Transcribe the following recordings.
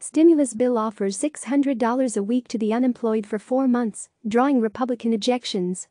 Stimulus bill offers $600 a week to the unemployed for 4 months, drawing Republican objections.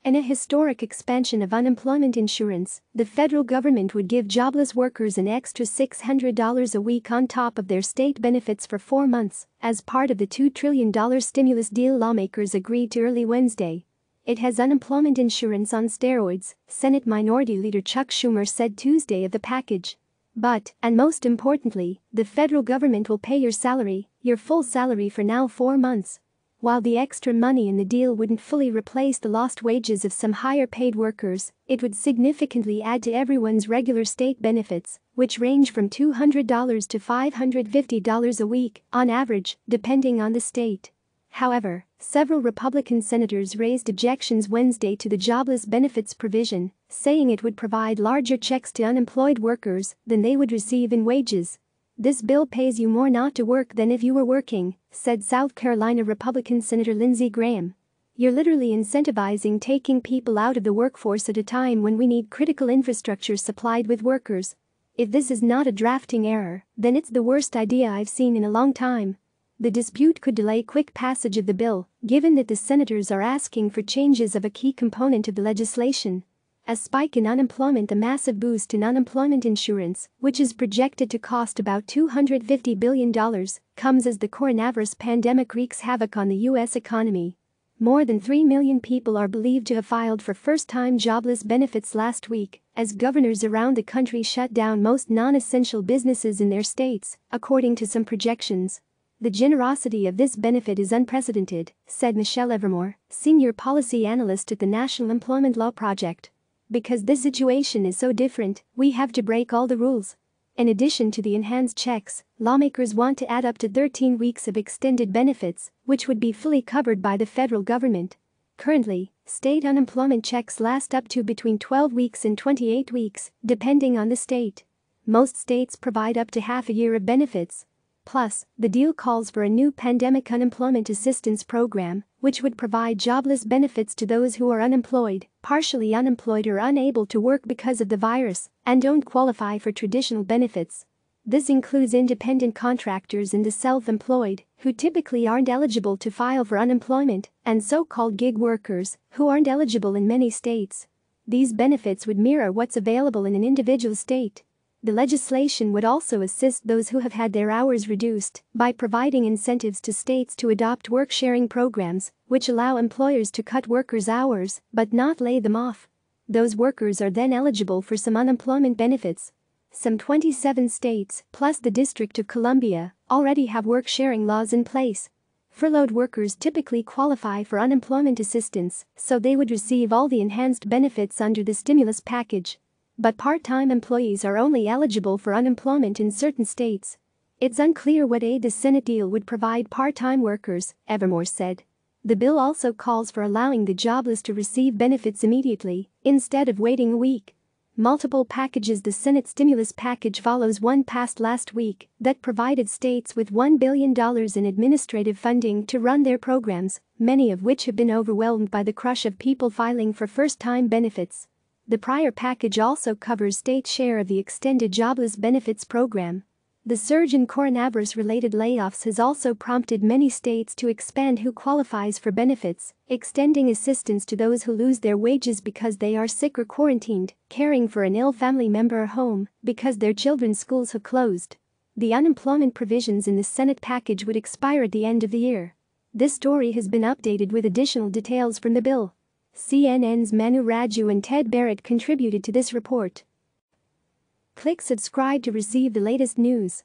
In a historic expansion of unemployment insurance, the federal government would give jobless workers an extra $600 a week on top of their state benefits for 4 months, as part of the $2 trillion stimulus deal lawmakers agreed to early Wednesday. It has unemployment insurance on steroids, Senate Minority Leader Chuck Schumer said Tuesday of the package. But, and most importantly, the federal government will pay your salary, your full salary for now 4 months. While the extra money in the deal wouldn't fully replace the lost wages of some higher-paid workers, it would significantly add to everyone's regular state benefits, which range from $200 to $550 a week, on average, depending on the state. However, several Republican senators raised objections Wednesday to the jobless benefits provision, saying it would provide larger checks to unemployed workers than they would receive in wages. "This bill pays you more not to work than if you were working," said South Carolina Republican Senator Lindsey Graham. "You're literally incentivizing taking people out of the workforce at a time when we need critical infrastructure supplied with workers. If this is not a drafting error, then it's the worst idea I've seen in a long time." The dispute could delay quick passage of the bill, given that the senators are asking for changes of a key component of the legislation. A spike in unemployment, a massive boost in unemployment insurance, which is projected to cost about $250 billion, comes as the coronavirus pandemic wreaks havoc on the U.S. economy. More than 3 million people are believed to have filed for first-time jobless benefits last week, as governors around the country shut down most non-essential businesses in their states, according to some projections. "The generosity of this benefit is unprecedented," said Michelle Evermore, senior policy analyst at the National Employment Law Project. "Because this situation is so different, we have to break all the rules." In addition to the enhanced checks, lawmakers want to add up to 13 weeks of extended benefits, which would be fully covered by the federal government. Currently, state unemployment checks last up to between 12 weeks and 28 weeks, depending on the state. Most states provide up to half a year of benefits. Plus, the deal calls for a new pandemic unemployment assistance program, which would provide jobless benefits to those who are unemployed, partially unemployed, or unable to work because of the virus, and don't qualify for traditional benefits. This includes independent contractors and the self-employed, who typically aren't eligible to file for unemployment, and so-called gig workers, who aren't eligible in many states. These benefits would mirror what's available in an individual state. The legislation would also assist those who have had their hours reduced by providing incentives to states to adopt work-sharing programs, which allow employers to cut workers' hours but not lay them off. Those workers are then eligible for some unemployment benefits. Some 27 states, plus the District of Columbia, already have work-sharing laws in place. Furloughed workers typically qualify for unemployment assistance, so they would receive all the enhanced benefits under the stimulus package. But part-time employees are only eligible for unemployment in certain states. "It's unclear what aid the Senate deal would provide part-time workers," Evermore said. The bill also calls for allowing the jobless to receive benefits immediately, instead of waiting a week. Multiple packages. The Senate stimulus package follows one passed last week that provided states with $1 billion in administrative funding to run their programs, many of which have been overwhelmed by the crush of people filing for first-time benefits. The prior package also covers states' share of the extended jobless benefits program. The surge in coronavirus-related layoffs has also prompted many states to expand who qualifies for benefits, extending assistance to those who lose their wages because they are sick or quarantined, caring for an ill family member, or home because their children's schools have closed. The unemployment provisions in the Senate package would expire at the end of the year. This story has been updated with additional details from the bill. CNN's Manu Raju and Ted Barrett contributed to this report. Click subscribe to receive the latest news.